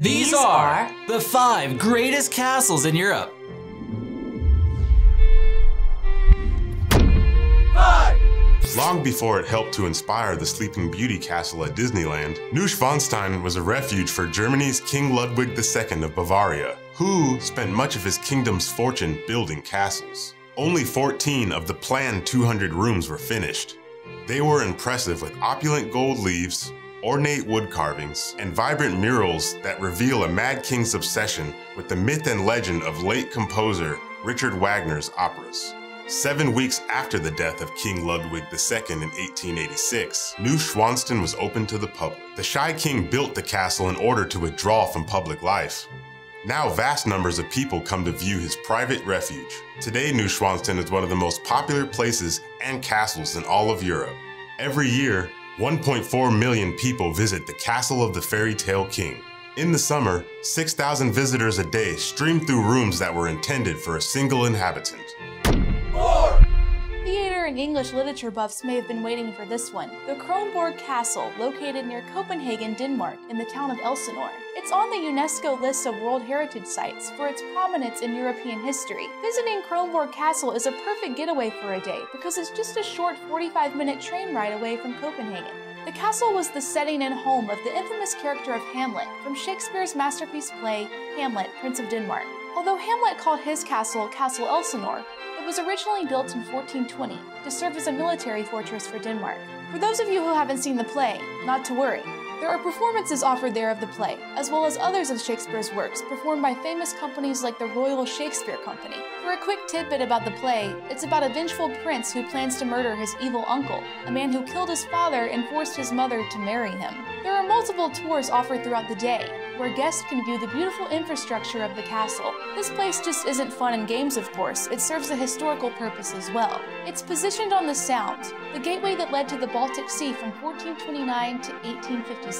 These are the 5 greatest castles in Europe. 5! Long before it helped to inspire the Sleeping Beauty castle at Disneyland, Neuschwanstein was a refuge for Germany's King Ludwig II of Bavaria, who spent much of his kingdom's fortune building castles. Only 14 of the planned 200 rooms were finished. They were impressive with opulent gold leaves, ornate wood carvings, and vibrant murals that reveal a mad king's obsession with the myth and legend of late composer Richard Wagner's operas. 7 weeks after the death of King Ludwig II in 1886, Neuschwanstein was open to the public. The shy king built the castle in order to withdraw from public life. Now vast numbers of people come to view his private refuge. Today, Neuschwanstein is one of the most popular places and castles in all of Europe. Every year, 1.4 million people visit the castle of the fairy tale king. In the summer, 6,000 visitors a day stream through rooms that were intended for a single inhabitant. 4! Theater and English literature buffs may have been waiting for this one. The KRONBORG Castle, located near Copenhagen, Denmark, in the town of Elsinore. It's on the UNESCO list of World Heritage Sites for its prominence in European history. Visiting KRONBORG Castle is a perfect getaway for a day because it's just a short 45-minute train ride away from Copenhagen. The castle was the setting and home of the infamous character of Hamlet from Shakespeare's masterpiece play, Hamlet, Prince of Denmark. Although Hamlet called his castle Castle Elsinore, it was originally built in 1420 to serve as a military fortress for Denmark. For those of you who haven't seen the play, not to worry. There are performances offered there of the play, as well as others of Shakespeare's works performed by famous companies like the Royal Shakespeare Company. For a quick tidbit about the play, it's about a vengeful prince who plans to murder his evil uncle, a man who killed his father and forced his mother to marry him. There are multiple tours offered throughout the day, where guests can view the beautiful infrastructure of the castle. This place just isn't fun and games, of course, it serves a historical purpose as well. It's positioned on the Sound, the gateway that led to the Baltic Sea from 1429 to 1857.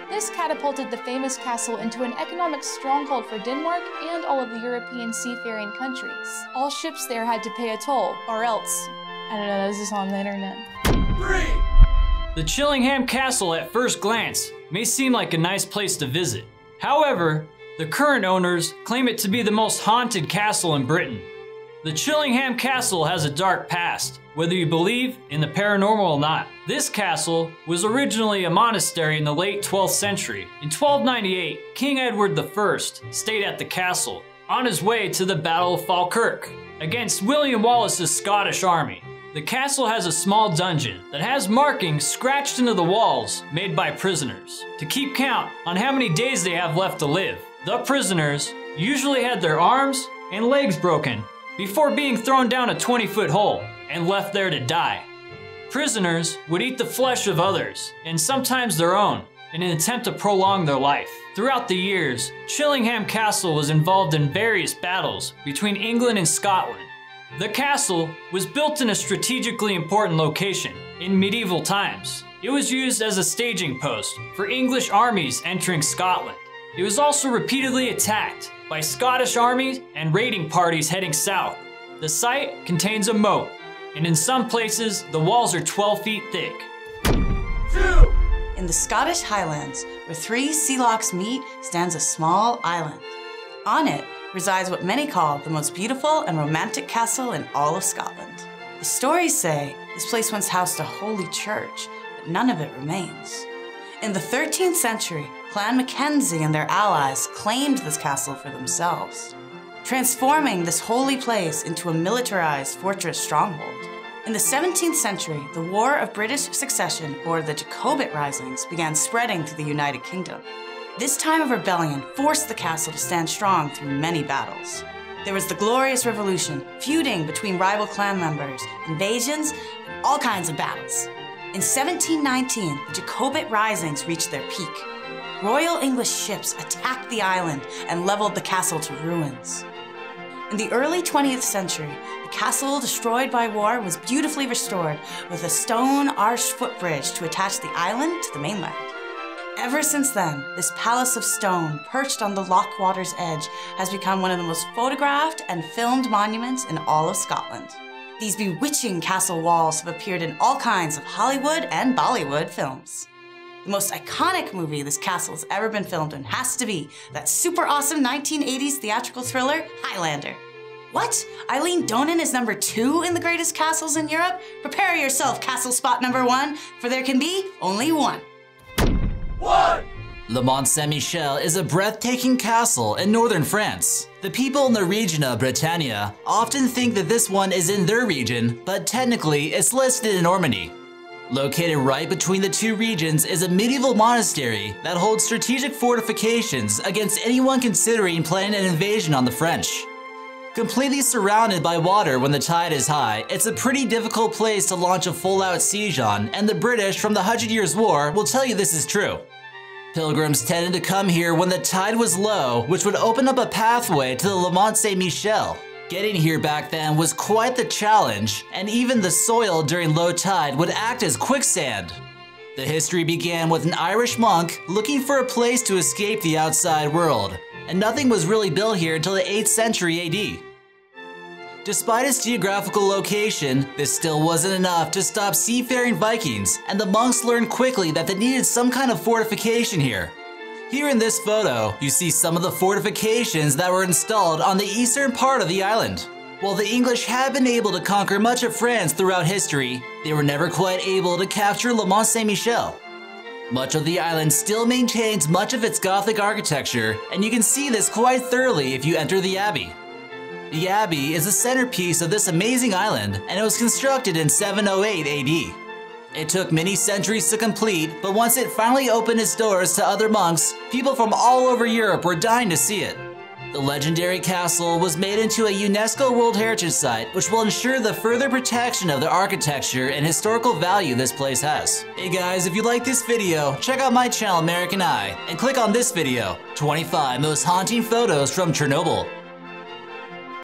This catapulted the famous castle into an economic stronghold for Denmark and all of the European seafaring countries. All ships there had to pay a toll, or else, I don't know, this is on the internet. 3! The Chillingham Castle at first glance may seem like a nice place to visit. However, the current owners claim it to be the most haunted castle in Britain. The Chillingham Castle has a dark past, whether you believe in the paranormal or not. This castle was originally a monastery in the late 12th century. In 1298, King Edward I stayed at the castle on his way to the Battle of Falkirk against William Wallace's Scottish army. The castle has a small dungeon that has markings scratched into the walls made by prisoners to keep count on how many days they have left to live. The prisoners usually had their arms and legs broken before being thrown down a 20-foot hole and left there to die. Prisoners would eat the flesh of others, and sometimes their own, in an attempt to prolong their life. Throughout the years, Chillingham Castle was involved in various battles between England and Scotland. The castle was built in a strategically important location in medieval times. It was used as a staging post for English armies entering Scotland. It was also repeatedly attacked by Scottish armies and raiding parties heading south. The site contains a moat, and in some places, the walls are 12 feet thick. 2! In the Scottish Highlands, where 3 sea lochs meet, stands a small island. On it resides what many call the most beautiful and romantic castle in all of Scotland. The stories say this place once housed a holy church, but none of it remains. In the 13th century, Clan Mackenzie and their allies claimed this castle for themselves, transforming this holy place into a militarized fortress stronghold. In the 17th century, the War of British Succession, or the Jacobite risings, began spreading through the United Kingdom. This time of rebellion forced the castle to stand strong through many battles. There was the Glorious Revolution, feuding between rival clan members, invasions, and all kinds of battles. In 1719, the Jacobite risings reached their peak. Royal English ships attacked the island and leveled the castle to ruins. In the early 20th century, the castle destroyed by war was beautifully restored with a stone arched footbridge to attach the island to the mainland. Ever since then, this palace of stone, perched on the Loch water's edge, has become one of the most photographed and filmed monuments in all of Scotland. These bewitching castle walls have appeared in all kinds of Hollywood and Bollywood films. The most iconic movie this castle has ever been filmed in has to be that super awesome 1980s theatrical thriller, Highlander. What? Eilean Donan is number 2 in the greatest castles in Europe? Prepare yourself, castle spot number 1, for there can be only one. Le Mont Saint-Michel is a breathtaking castle in northern France. The people in the region of Bretagne often think that this one is in their region, but technically it's listed in Normandy. Located right between the two regions is a medieval monastery that holds strategic fortifications against anyone considering planning an invasion on the French. Completely surrounded by water when the tide is high, it's a pretty difficult place to launch a full-out siege on, and the British from the 100 Years' War will tell you this is true. Pilgrims tended to come here when the tide was low, which would open up a pathway to the Le Mont Saint-Michel. Getting here back then was quite the challenge, and even the soil during low tide would act as quicksand. The history began with an Irish monk looking for a place to escape the outside world, and nothing was really built here until the 8th century AD. Despite its geographical location, this still wasn't enough to stop seafaring Vikings, and the monks learned quickly that they needed some kind of fortification here. Here in this photo, you see some of the fortifications that were installed on the eastern part of the island. While the English had been able to conquer much of France throughout history, they were never quite able to capture Le Mont Saint-Michel. Much of the island still maintains much of its Gothic architecture, and you can see this quite thoroughly if you enter the Abbey. The Abbey is the centerpiece of this amazing island, and it was constructed in 708 AD. It took many centuries to complete, but once it finally opened its doors to other monks, people from all over Europe were dying to see it. The legendary castle was made into a UNESCO World Heritage Site, which will ensure the further protection of the architecture and historical value this place has. Hey guys, if you like this video, check out my channel American Eye, and click on this video, 25 Most Haunting Photos from Chernobyl.